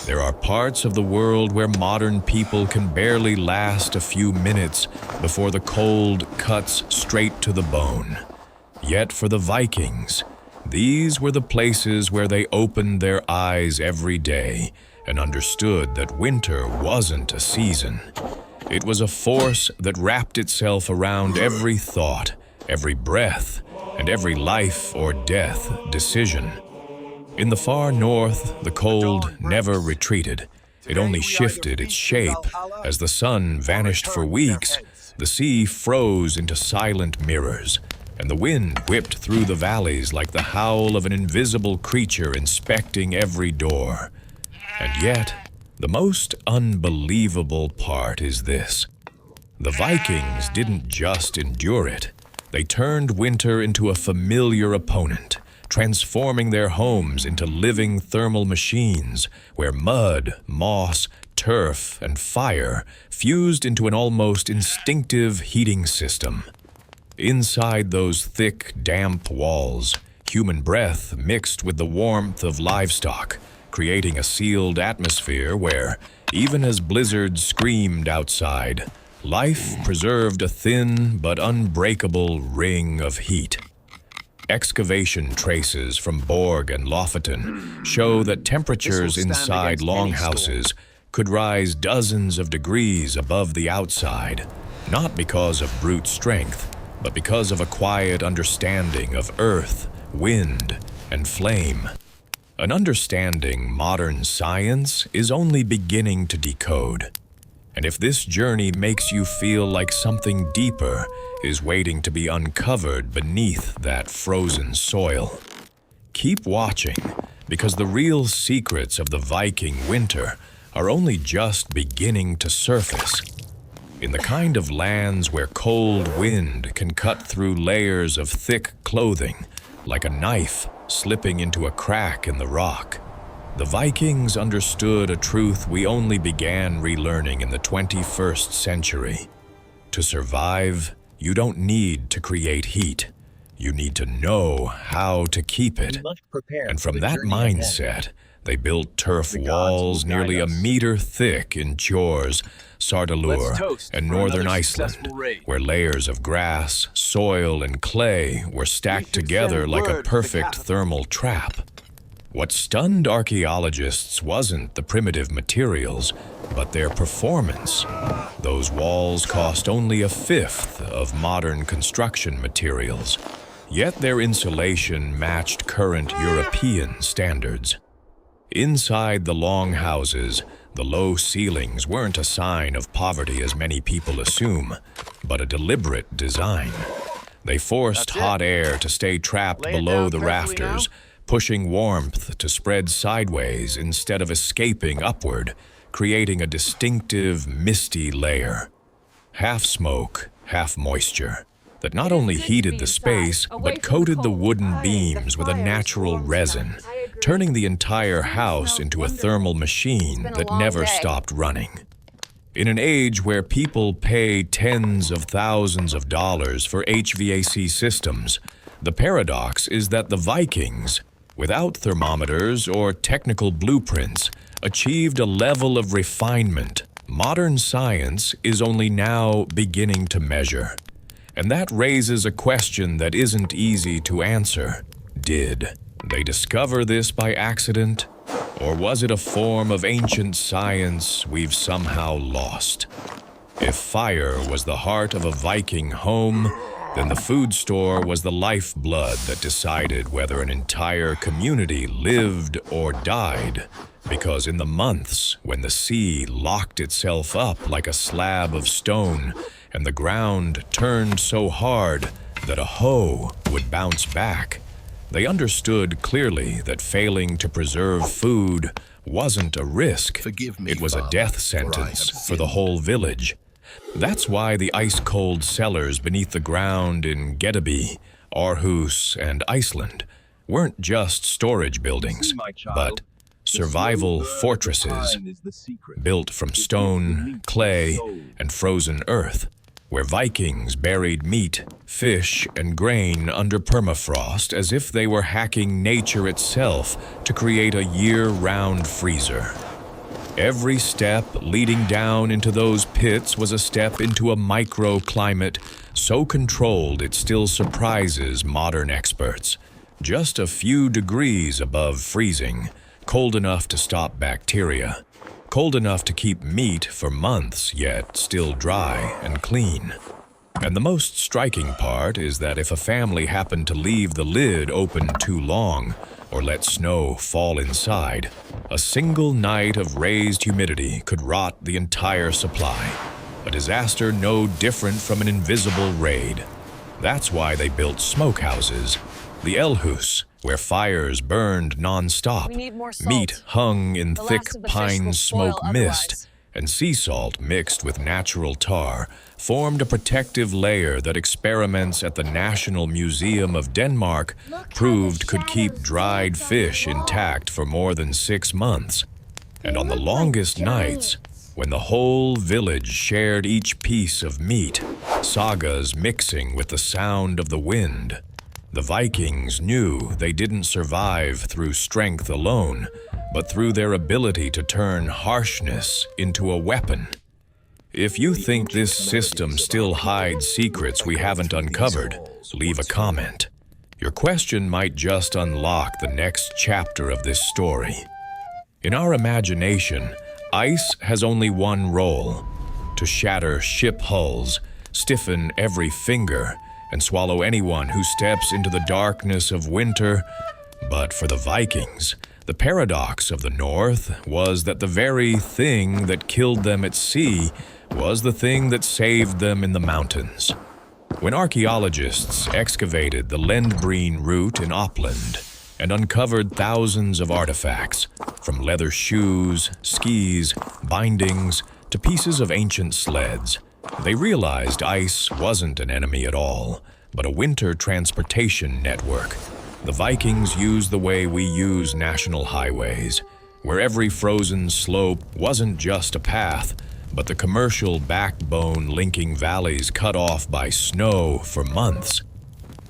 There are parts of the world where modern people can barely last a few minutes before the cold cuts straight to the bone. Yet for the Vikings, these were the places where they opened their eyes every day and understood that winter wasn't a season. It was a force that wrapped itself around every thought, every breath, and every life or death decision. In the far north, the cold never retreated. It only shifted its shape. As the sun vanished for weeks, the sea froze into silent mirrors, and the wind whipped through the valleys like the howl of an invisible creature inspecting every door. And yet, the most unbelievable part is this. The Vikings didn't just endure it. They turned winter into a familiar opponent, transforming their homes into living thermal machines where mud, moss, turf, and fire fused into an almost instinctive heating system. Inside those thick, damp walls, human breath mixed with the warmth of livestock, creating a sealed atmosphere where, even as blizzards screamed outside, life preserved a thin but unbreakable ring of heat. Excavation traces from Borg and Lofoten show that temperatures inside longhouses could rise dozens of degrees above the outside, not because of brute strength, but because of a quiet understanding of earth, wind, and flame. An understanding modern science is only beginning to decode. And if this journey makes you feel like something deeper is waiting to be uncovered beneath that frozen soil, keep watching, because the real secrets of the Viking Winter are only just beginning to surface. In the kind of lands where cold wind can cut through layers of thick clothing, like a knife slipping into a crack in the rock, the Vikings understood a truth we only began relearning in the 21st century. To survive, you don't need to create heat. You need to know how to keep it. And from that mindset, they built turf walls nearly a meter thick in Chors, Sardalur, and northern Iceland, where layers of grass, soil, and clay were stacked together like a perfect thermal trap. What stunned archaeologists wasn't the primitive materials, but their performance. Those walls cost only a fifth of modern construction materials, yet their insulation matched current European standards. Inside the longhouses, the low ceilings weren't a sign of poverty as many people assume, but a deliberate design. They forced hot air to stay trapped below the rafters, pushing warmth to spread sideways instead of escaping upward, creating a distinctive, misty layer. Half smoke, half moisture, that not only heated the space, but coated the wooden beams with a natural resin, turning the entire house into a thermal machine that never stopped running. In an age where people pay tens of thousands of dollars for HVAC systems, the paradox is that the Vikings, without thermometers or technical blueprints, achieved a level of refinement modern science is only now beginning to measure. And that raises a question that isn't easy to answer. Did they discover this by accident? Or was it a form of ancient science we've somehow lost? If fire was the heart of a Viking home, then the food store was the lifeblood that decided whether an entire community lived or died. Because in the months when the sea locked itself up like a slab of stone and the ground turned so hard that a hoe would bounce back, they understood clearly that failing to preserve food wasn't a risk. It was a death sentence for the whole village. That's why the ice-cold cellars beneath the ground in Gedeby, Aarhus, and Iceland weren't just storage buildings, but survival fortresses built from stone, clay, and frozen earth, where Vikings buried meat, fish, and grain under permafrost as if they were hacking nature itself to create a year-round freezer. Every step leading down into those pits was a step into a microclimate so controlled it still surprises modern experts. Just a few degrees above freezing, cold enough to stop bacteria, cold enough to keep meat for months, yet still dry and clean. And the most striking part is that if a family happened to leave the lid open too long or let snow fall inside, a single night of raised humidity could rot the entire supply. A disaster no different from an invisible raid. That's why they built smokehouses, the longhouse, where fires burned non-stop, meat hung in thick pine smoke mist, and sea salt mixed with natural tar formed a protective layer that experiments at the National Museum of Denmark proved could keep dried fish intact for more than 6 months. And on the longest nights, when the whole village shared each piece of meat, sagas mixing with the sound of the wind, the Vikings knew they didn't survive through strength alone, but through their ability to turn harshness into a weapon. If you think this system still hides secrets we haven't uncovered, leave a comment. Your question might just unlock the next chapter of this story. In our imagination, ice has only one role: to shatter ship hulls, stiffen every finger, and swallow anyone who steps into the darkness of winter. But for the Vikings, the paradox of the North was that the very thing that killed them at sea was the thing that saved them in the mountains. When archaeologists excavated the Lendbreen route in Uppland and uncovered thousands of artifacts, from leather shoes, skis, bindings, to pieces of ancient sleds, they realized ice wasn't an enemy at all, but a winter transportation network. The Vikings used the way we use national highways, where every frozen slope wasn't just a path, but the commercial backbone linking valleys cut off by snow for months.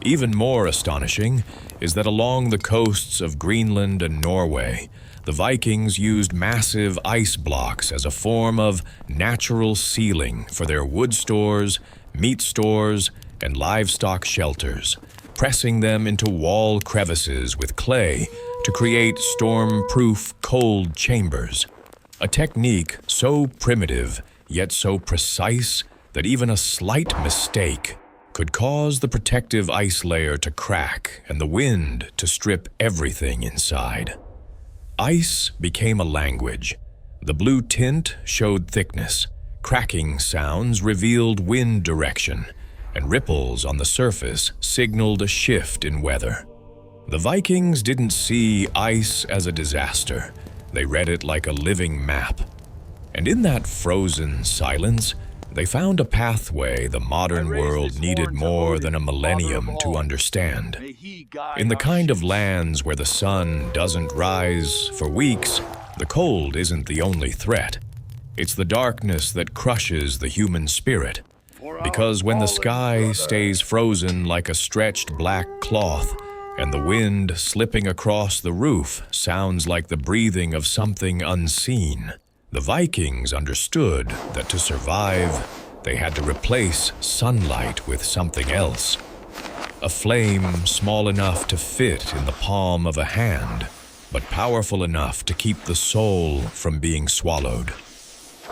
Even more astonishing is that along the coasts of Greenland and Norway, the Vikings used massive ice blocks as a form of natural sealing for their wood stores, meat stores, and livestock shelters, pressing them into wall crevices with clay to create storm-proof cold chambers. A technique so primitive, yet so precise, that even a slight mistake could cause the protective ice layer to crack and the wind to strip everything inside. Ice became a language. The blue tint showed thickness, cracking sounds revealed wind direction, and ripples on the surface signaled a shift in weather. The Vikings didn't see ice as a disaster. They read it like a living map. And in that frozen silence, they found a pathway the modern world needed more than a millennium to understand. In the kind of lands where the sun doesn't rise for weeks, the cold isn't the only threat. It's the darkness that crushes the human spirit. Because when the sky stays frozen like a stretched black cloth, and the wind slipping across the roof sounds like the breathing of something unseen, the Vikings understood that to survive, they had to replace sunlight with something else. A flame small enough to fit in the palm of a hand, but powerful enough to keep the soul from being swallowed.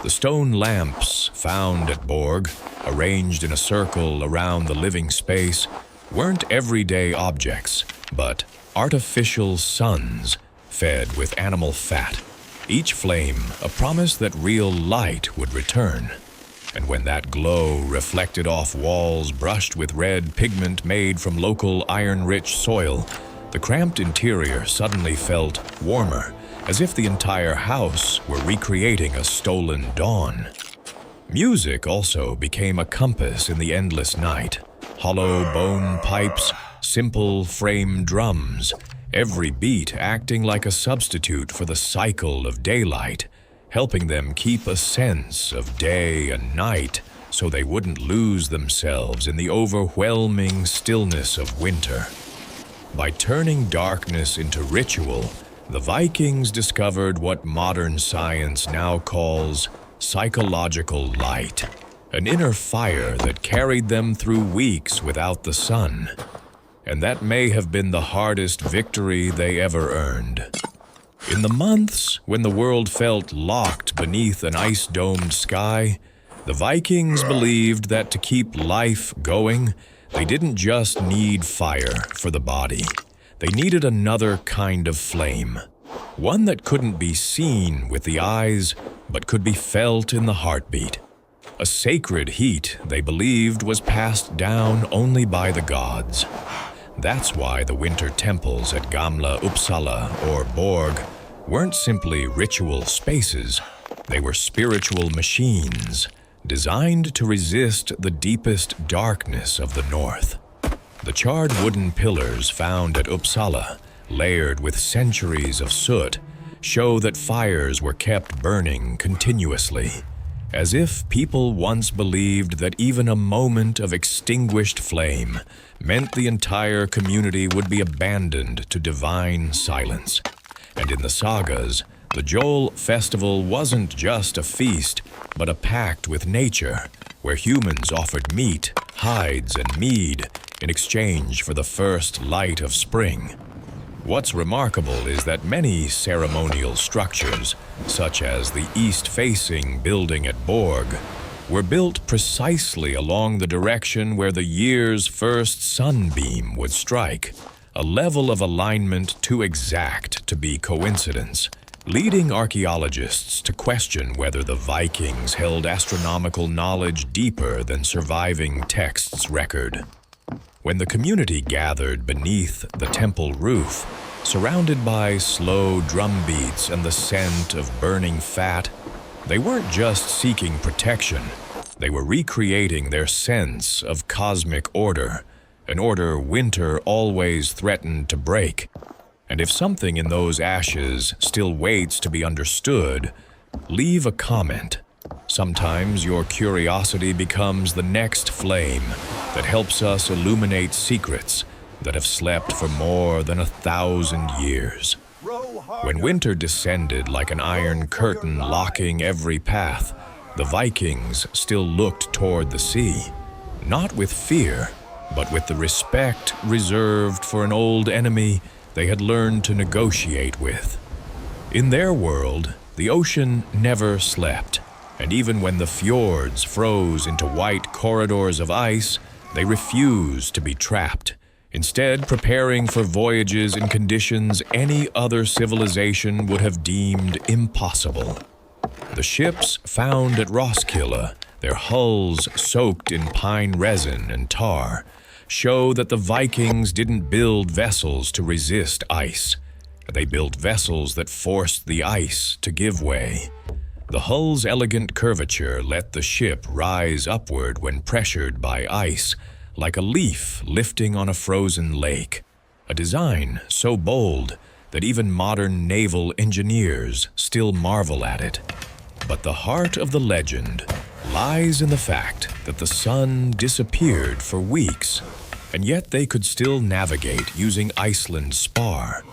The stone lamps found at Borg, arranged in a circle around the living space, weren't everyday objects, but artificial suns fed with animal fat. Each flame a promise that real light would return. And when that glow reflected off walls brushed with red pigment made from local iron-rich soil, the cramped interior suddenly felt warmer, as if the entire house were recreating a stolen dawn. Music also became a compass in the endless night. Hollow bone pipes, simple frame drums, every beat acting like a substitute for the cycle of daylight, helping them keep a sense of day and night so they wouldn't lose themselves in the overwhelming stillness of winter. By turning darkness into ritual, the Vikings discovered what modern science now calls psychological light, an inner fire that carried them through weeks without the sun. And that may have been the hardest victory they ever earned. In the months when the world felt locked beneath an ice-domed sky, the Vikings believed that to keep life going, they didn't just need fire for the body. They needed another kind of flame, one that couldn't be seen with the eyes, but could be felt in the heartbeat. A sacred heat, they believed, was passed down only by the gods. That's why the winter temples at Gamla Uppsala, or Borg, weren't simply ritual spaces. They were spiritual machines, designed to resist the deepest darkness of the north. The charred wooden pillars found at Uppsala, layered with centuries of soot, show that fires were kept burning continuously, as if people once believed that even a moment of extinguished flame meant the entire community would be abandoned to divine silence. And in the sagas, the Jol festival wasn't just a feast, but a pact with nature, where humans offered meat, hides, and mead in exchange for the first light of spring. What's remarkable is that many ceremonial structures, such as the east-facing building at Borg, were built precisely along the direction where the year's first sunbeam would strike, a level of alignment too exact to be coincidence, leading archaeologists to question whether the Vikings held astronomical knowledge deeper than surviving texts record. When the community gathered beneath the temple roof, surrounded by slow drum beats and the scent of burning fat, they weren't just seeking protection, they were recreating their sense of cosmic order, an order winter always threatened to break. And if something in those ashes still waits to be understood, leave a comment. Sometimes your curiosity becomes the next flame that helps us illuminate secrets that have slept for more than 1,000 years. When winter descended like an iron curtain locking every path, the Vikings still looked toward the sea, not with fear, but with the respect reserved for an old enemy they had learned to negotiate with. In their world, the ocean never slept, and even when the fjords froze into white corridors of ice, they refused to be trapped, instead preparing for voyages in conditions any other civilization would have deemed impossible. The ships found at Roskilde, their hulls soaked in pine resin and tar, show that the Vikings didn't build vessels to resist ice. They built vessels that forced the ice to give way. The hull's elegant curvature let the ship rise upward when pressured by ice, like a leaf lifting on a frozen lake, a design so bold that even modern naval engineers still marvel at it. But the heart of the legend lies in the fact that the sun disappeared for weeks, and yet they could still navigate using Iceland spar,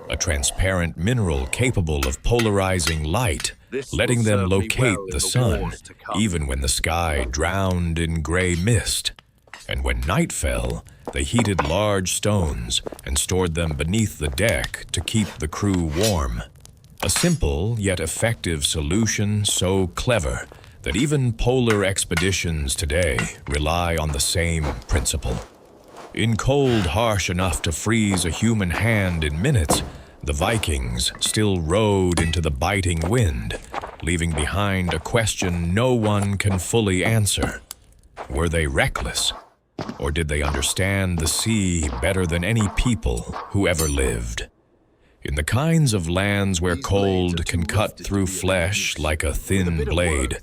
a transparent mineral capable of polarizing light, letting them locate the sun, even when the sky drowned in gray mist. And when night fell, they heated large stones and stored them beneath the deck to keep the crew warm. A simple yet effective solution so clever that even polar expeditions today rely on the same principle. In cold harsh enough to freeze a human hand in minutes, the Vikings still rode into the biting wind, leaving behind a question no one can fully answer. Were they reckless? Or did they understand the sea better than any people who ever lived? In the kinds of lands where cold can cut through flesh like a thin blade,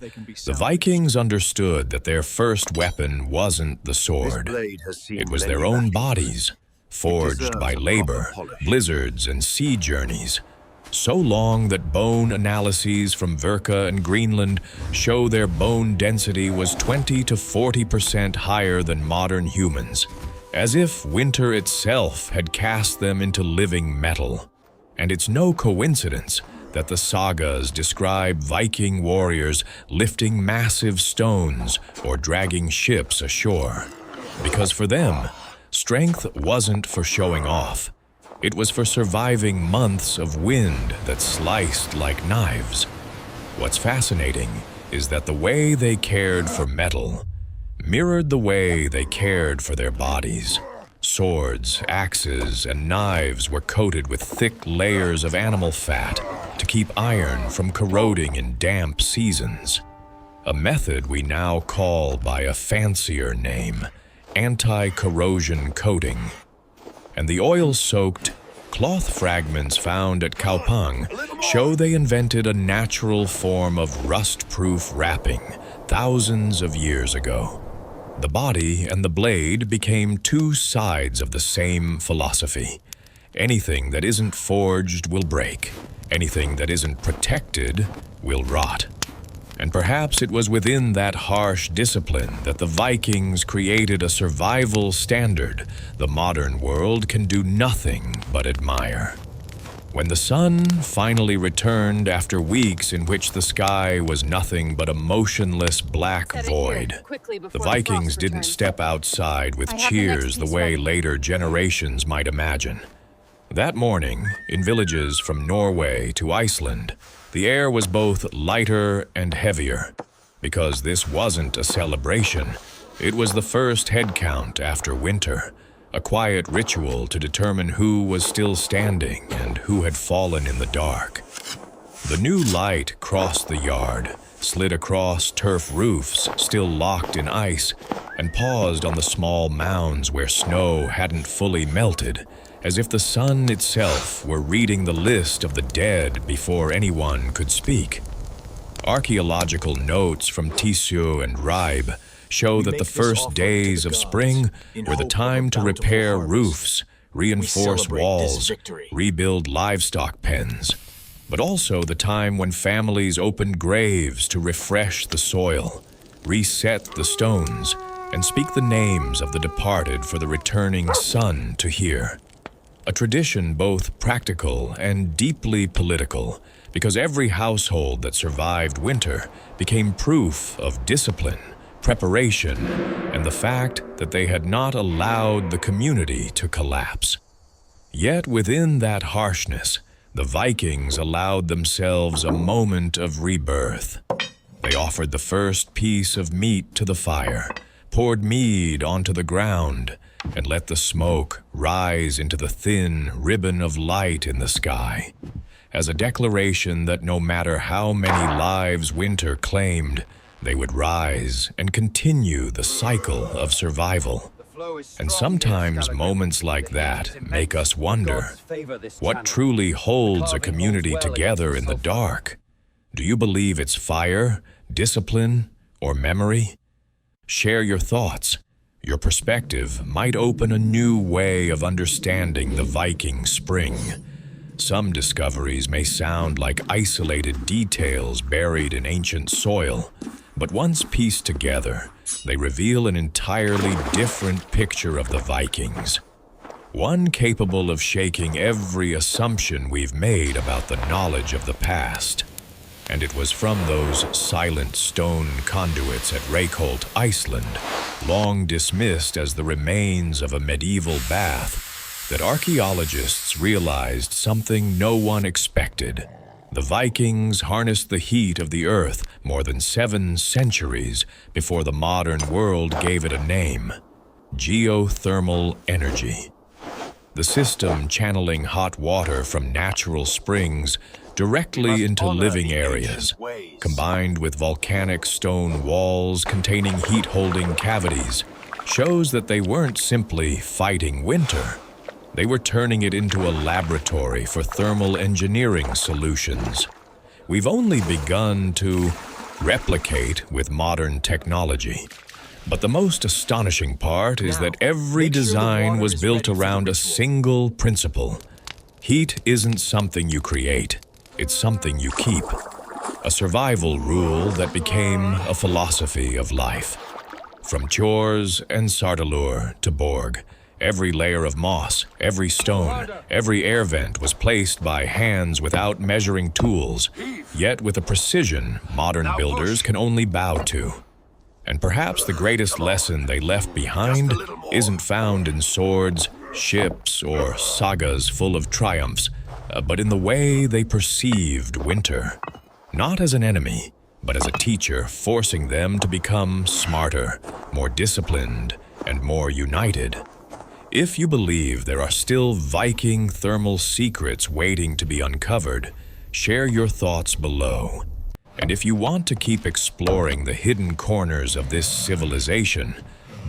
the Vikings understood that their first weapon wasn't the sword. It was their own bodies, forged by labor, blizzards, and sea journeys, so long that bone analyses from Verka and Greenland show their bone density was 20 to 40% higher than modern humans, as if winter itself had cast them into living metal. And it's no coincidence that the sagas describe Viking warriors lifting massive stones or dragging ships ashore. Because for them, strength wasn't for showing off. It was for surviving months of wind that sliced like knives. What's fascinating is that the way they cared for metal mirrored the way they cared for their bodies. Swords, axes, and knives were coated with thick layers of animal fat to keep iron from corroding in damp seasons. A method we now call by a fancier name, anti-corrosion coating. And the oil-soaked cloth fragments found at Kaupang show they invented a natural form of rust-proof wrapping thousands of years ago. The body and the blade became two sides of the same philosophy. Anything that isn't forged will break. Anything that isn't protected will rot. And perhaps it was within that harsh discipline that the Vikings created a survival standard the modern world can do nothing but admire. When the sun finally returned after weeks in which the sky was nothing but a motionless black void, the Vikings didn't step outside with cheers the way later generations might imagine. That morning, in villages from Norway to Iceland, the air was both lighter and heavier. Because this wasn't a celebration, it was the first head count after winter, a quiet ritual to determine who was still standing and who had fallen in the dark. The new light crossed the yard, slid across turf roofs still locked in ice, and paused on the small mounds where snow hadn't fully melted, as if the sun itself were reading the list of the dead before anyone could speak. Archaeological notes from Tisø and Ribe show that the first days of spring were the time to repair roofs, reinforce walls, rebuild livestock pens, but also the time when families opened graves to refresh the soil, reset the stones, and speak the names of the departed for the returning sun to hear. A tradition both practical and deeply political, because every household that survived winter became proof of discipline, preparation, and the fact that they had not allowed the community to collapse. Yet within that harshness, the Vikings allowed themselves a moment of rebirth. They offered the first piece of meat to the fire, poured mead onto the ground, and let the smoke rise into the thin ribbon of light in the sky, as a declaration that no matter how many lives winter claimed, they would rise and continue the cycle of survival. And sometimes moments like that make us wonder, what truly holds a community together in the dark? Do you believe it's fire, discipline, or memory? Share your thoughts. Your perspective might open a new way of understanding the Viking spring. Some discoveries may sound like isolated details buried in ancient soil, but once pieced together, they reveal an entirely different picture of the Vikings. One capable of shaking every assumption we've made about the knowledge of the past. And it was from those silent stone conduits at Reykholt, Iceland, long dismissed as the remains of a medieval bath, that archaeologists realized something no one expected. The Vikings harnessed the heat of the earth more than 7 centuries before the modern world gave it a name: geothermal energy. The system channeling hot water from natural springs directly into living areas, combined with volcanic stone walls containing heat-holding cavities, shows that they weren't simply fighting winter. They were turning it into a laboratory for thermal engineering solutions. We've only begun to replicate with modern technology. But the most astonishing part is that every design was built around a single principle. Heat isn't something you create, it's something you keep. A survival rule that became a philosophy of life. From chores and Sartalur to Borg, Every layer of moss, every stone, every air vent was placed by hands without measuring tools, yet with a precision modern builders can only bow to. And perhaps the greatest lesson they left behind isn't found in swords, ships, or sagas full of triumphs, but in the way they perceived winter. Not as an enemy, but as a teacher forcing them to become smarter, more disciplined, and more united. If you believe there are still Viking thermal secrets waiting to be uncovered, share your thoughts below. And if you want to keep exploring the hidden corners of this civilization,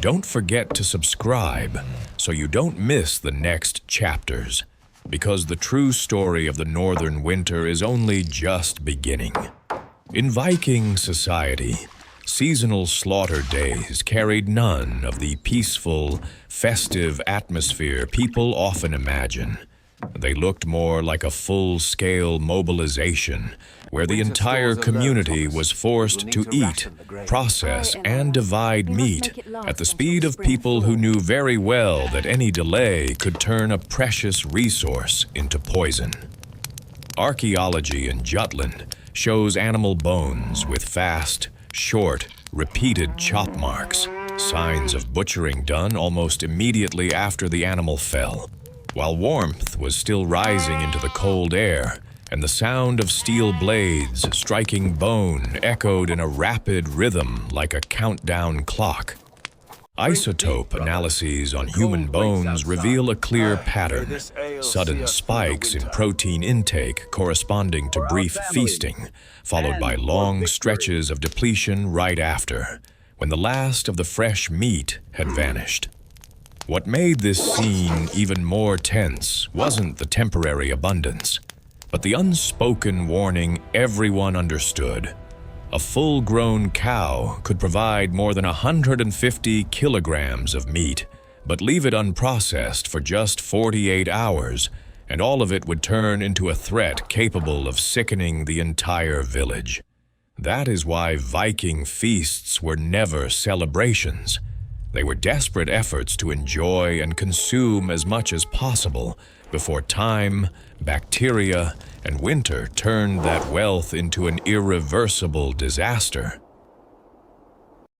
don't forget to subscribe so you don't miss the next chapters, because the true story of the Northern Winter is only just beginning. In Viking society, seasonal slaughter days carried none of the peaceful, festive atmosphere people often imagine. They looked more like a full-scale mobilization, where the entire community was forced to eat, process, and divide meat at the speed of people who knew very well that any delay could turn a precious resource into poison. Archaeology in Jutland shows animal bones with fast, short, repeated chop marks, signs of butchering done almost immediately after the animal fell. While warmth was still rising into the cold air, and the sound of steel blades striking bone echoed in a rapid rhythm like a countdown clock. Isotope analyses on human bones reveal a clear pattern, sudden spikes in protein intake corresponding to brief feasting, followed by long stretches of depletion right after, when the last of the fresh meat had vanished. What made this scene even more tense wasn't the temporary abundance, but the unspoken warning everyone understood. A full-grown cow could provide more than 150 kilograms of meat, but leave it unprocessed for just 48 hours, and all of it would turn into a threat capable of sickening the entire village. That is why Viking feasts were never celebrations. They were desperate efforts to enjoy and consume as much as possible before time, bacteria, and winter turned that wealth into an irreversible disaster.